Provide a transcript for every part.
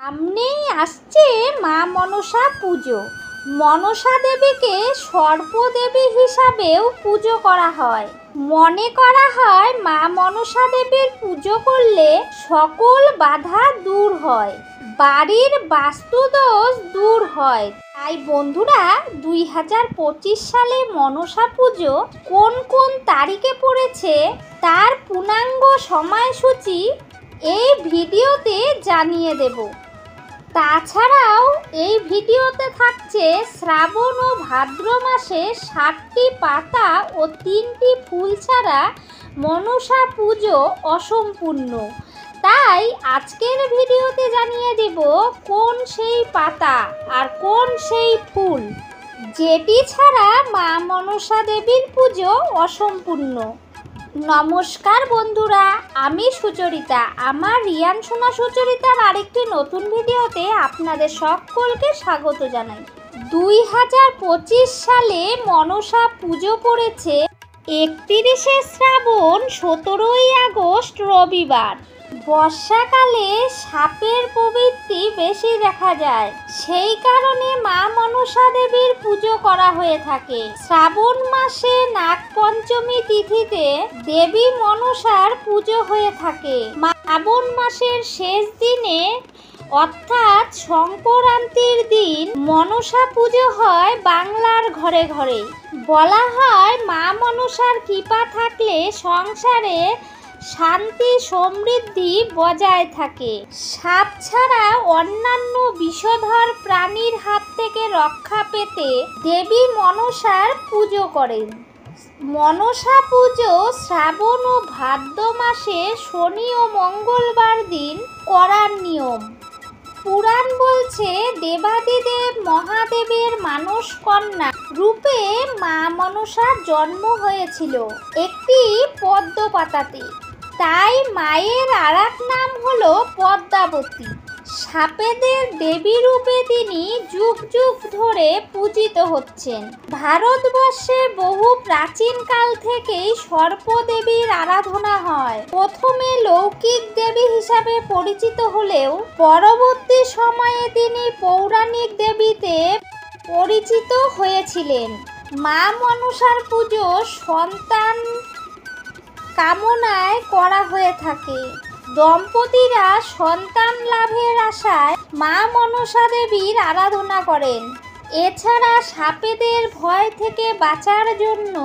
সামনেই আসছে মা মনসা পুজো। মনসা দেবীকে সর্পদেবী হিসাবেও পুজো করা হয়। মনে করা হয় মা মনসা দেবীর পুজো করলে সকল বাধা দূর হয়, বাড়ির বাস্তুদোষ দূর হয়। তাই বন্ধুরা, 2025 সালে মনসা পুজো কোন কোন তারিখে পড়েছে তার পূর্ণাঙ্গ সময়সূচি এই ভিডিওতে জানিয়ে দেব। তাছাড়াও এই ভিডিওতে থাকছে শ্রাবণ ও ভাদ্র মাসে 7টি পাতা ও 3টি ফুল ছাড়া মনসা পুজো অসম্পূর্ণ। তাই আজকের ভিডিওতে জানিয়ে দেব কোন সেই পাতা আর কোন সেই ফুল যেটি ছাড়া মা মনসা দেবীর পুজো অসম্পূর্ণ। নমস্কার বন্ধুরা, আমি সুচরিতা। আমার রিয়ান সোনা সুচরিতার আরেকটি নতুন ভিডিওতে আপনাদের সকলকে স্বাগত জানাই। 2025 সালে মনসা পুজো পড়েছে 31শে শ্রাবণ, 17ই আগস্ট রবিবার। বর্ষাকালে সাপের প্রবৃত্তি বেশি দেখা যায়, সেই কারণে মা মনসা দেবীর পুজো করা হয়ে থাকে। শ্রাবণ মাসে নাগপঞ্চমী তিথিতে দেবী মনসার পুজো হয়ে থাকে। শ্রাবণ মাসের শেষ দিনে অর্থাৎ সংক্রান্তির দিন মনসা পুজো হয় বাংলার ঘরে ঘরে। বলা হয় মা মনসার কৃপা থাকলে সংসারে শান্তি সমৃদ্ধি বজায় থাকে। সাপ ছাড়া অন্যান্য বিষধর প্রাণীর হাত থেকে রক্ষা পেতে দেবী মনসার পুজো করেন। মনসা পুজো শ্রাবণ ও ভাদ্র মাসে শনি ও মঙ্গলবার দিন করার নিয়ম। পুরাণ বলছে দেবাদিদেব মহাদেবের মানস কন্যা রূপে মা মনসার জন্ম হয়েছিল একটি পদ্ম পাতাতে। তাই মায়ের আরেক নাম হলো পদ্মাবতী। সাপেদের দেবী রূপে তিনি যুগ যুগ ধরে পূজিত হচ্ছেন। ভারতবর্ষে বহু প্রাচীনকাল থেকেই সর্পদেবীর আরাধনা হয়। প্রথমে লৌকিক দেবী হিসাবে পরিচিত হলেও পরবর্তী সময়ে তিনি পৌরাণিক দেবীতে পরিচিত হয়েছিলেন। মা মনসার পুজো সন্তান কামনায় করা হয়ে থাকে। দম্পতিরা সন্তান লাভের আশায় মা মনসা দেবীর আরাধনা করেন। এছাড়া সাপেদের ভয় থেকে বাঁচার জন্য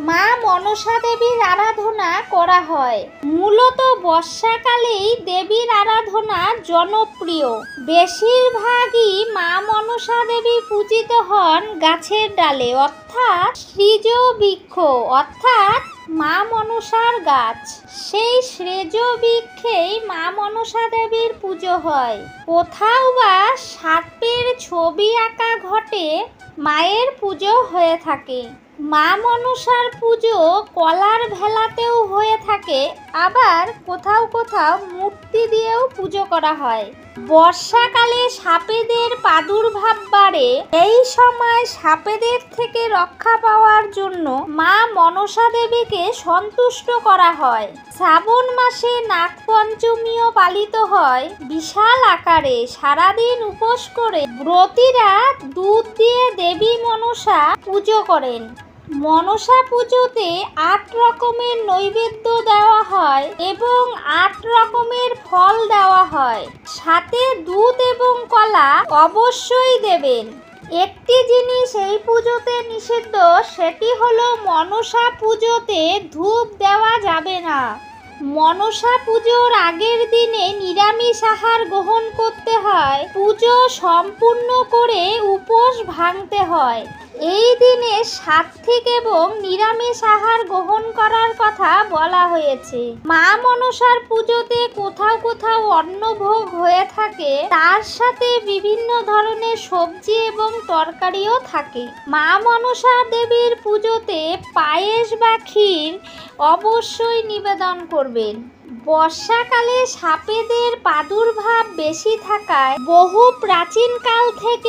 মা মনসা দেবীর আরাধনা করা হয়। মূলত বর্ষাকালেই দেবীর আরাধনা জনপ্রিয়। বেশিরভাগই মা মনসা দেবী পূজিত হন গাছের ডালে, অর্থাৎ শ্রীজ বৃক্ষ, অর্থাৎ মা মনসার গাছ। সেই শ্রেজ বৃক্ষেই মা মনসা দেবীর পুজো হয়। কোথাও বা সাপের ছবি আঁকা ঘটে মায়ের পুজো হয়ে থাকে। মা মনসার পুজো কলার ভেলাতেও হয়ে থাকে, আবার কোথাও কোথাও মূর্তি দিয়েও পুজো করা হয়। বর্ষাকালে সাপেদের প্রাদুর্ভাব বাড়ে। এই সময় সাপেদের থেকে রক্ষা পাওয়ার জন্য মা মনসা দেবীকে সন্তুষ্ট করা হয়। শ্রাবণ মাসে নাগপঞ্চমীও পালিত হয় বিশাল আকারে। সারাদিন উপোস করে ব্রতীরা দুধ দিয়ে দেবী মনসা পুজো করেন। মনসা পুজোতে 8 রকমের নৈবেদ্য দেওয়া হয় এবং 8 রকমের ফল দেওয়া হয়। সাথে দুধ এবং কলা অবশ্যই দেবেন। একটি জিনিস এই পুজোতে নিষিদ্ধ, সেটি হলো মনসা পুজোতে ধূপ দেওয়া যাবে না। মনসা পুজোর আগের দিনে নিরামিষ আহার গ্রহণ করতে হয়। পুজো সম্পূর্ণ করে উপোস ভাঙতে হয়। এই দিনে সাত্ত্বিক এবং নিরামিষ আহার গ্রহণ করার কথা বলা হয়েছে। মা মনসার পুজোতে কোথাও কোথাও অন্নভোগ হয়ে থাকে, তার সাথে বিভিন্ন ধরনের সবজি এবং তরকারিও থাকে। মা মনসা দেবীর পুজোতে পায়েস বা ক্ষীর অবশ্যই নিবেদন করবেন। বর্ষাকালে সাপেদের প্রাদুর্ভাব বেশি থাকায় বহু প্রাচীনকাল থেকে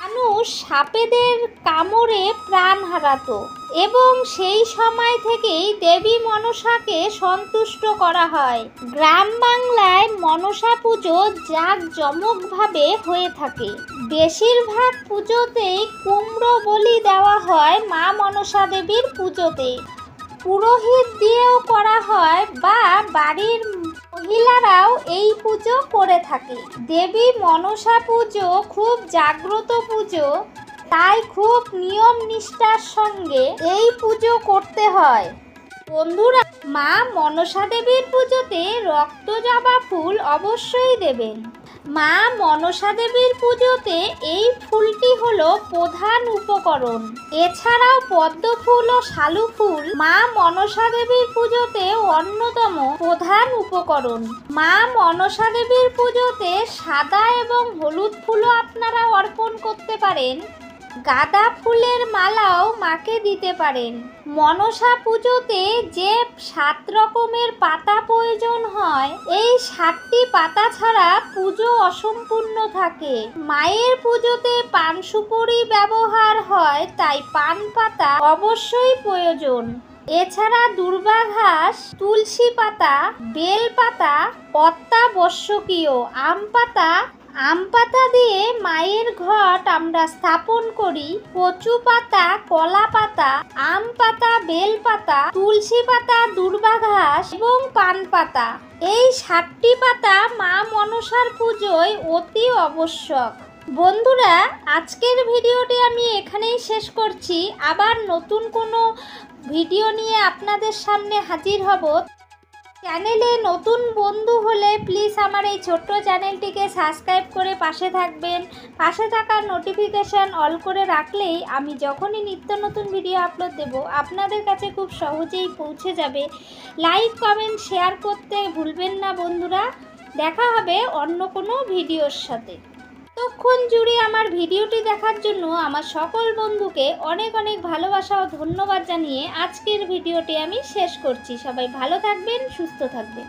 মানুষ সাপেদের কামড়ে প্রাণ হারাতো এবং সেই সময় থেকেই দেবী মনসাকে সন্তুষ্ট করা হয়। গ্রাম বাংলায় মনসা পুজো জাঁকজমকভাবে হয়ে থাকে। বেশিরভাগ পুজোতেই কুমড়ো বলি দেওয়া হয় মা মনসা দেবীর পুজোতে। পুরোহিত দিয়েও করা হয় বা বাড়ির মহিলারাও এই পুজো করে থাকে। দেবী মনসা পুজো খুব জাগ্রত পুজো, তাই খুব নিয়ম নিষ্ঠার সঙ্গে এই পুজো করতে হয়। বন্ধুরা, মা মনসা দেবীর পুজোতে রক্ত জবা ফুল অবশ্যই দেবেন। মা মনসা দেবীর পুজোতে এই ফুলটি হলো প্রধান উপকরণ। এছাড়াও পদ্ম ফুল ও শালু ফুল মা মনসা দেবীর পুজোতে অন্যতম প্রধান উপকরণ। মা মনসা দেবীর পুজোতে সাদা এবং হলুদ ফুলও আপনারা অর্পণ করতে পারেন। গাঁদা ফুলের মালাও মাকে দিতে পারেন। মনসা পুজোতে যে 7 রকমের পাতা প্রয়োজন হয়, এই 7টি পাতা ছাড়া পুজো অসম্পূর্ণ থাকে। মায়ের পুজোতে পান সুপুরি ব্যবহার হয়, তাই পান পাতা অবশ্যই প্রয়োজন। এছাড়া দুর্বা ঘাস, তুলসী পাতা, বেল পাতা অত্যাবশ্যকীয়। আম পাতা দিয়ে মায়ের ঘট আমরা স্থাপন করি। কচু পাতা, কলা পাতা, আম পাতা, বেল পাতা, তুলসী পাতা, দুর্বা ঘাস এবং পান পাতা, এই 7টি পাতা মা মনসার পুজোয় অতি আবশ্যক। বন্ধুরা, আজকের ভিডিওটি আমি এখানেই শেষ করছি। আবার নতুন কোনো ভিডিও নিয়ে আপনাদের সামনে হাজির হব। চ্যানেলে নতুন বন্ধু হলে প্লিজ আমার এই ছোট্ট চ্যানেলটিকে সাবস্ক্রাইব করে পাশে থাকবেন। পাশে থাকার নোটিফিকেশান অল করে রাখলেই আমি যখনই নিত্য নতুন ভিডিও আপলোড দেব আপনাদের কাছে খুব সহজেই পৌঁছে যাবে। লাইক, কমেন্ট, শেয়ার করতে ভুলবেন না বন্ধুরা। দেখা হবে অন্য কোনো ভিডিওর সাথে। ততক্ষণ জুড়ে আমার ভিডিওটি দেখার জন্য আমার সকল বন্ধুকে অনেক অনেক ভালোবাসা ও ধন্যবাদ জানিয়ে আজকের ভিডিওটি আমি শেষ করছি। সবাই ভালো থাকবেন, সুস্থ থাকবেন।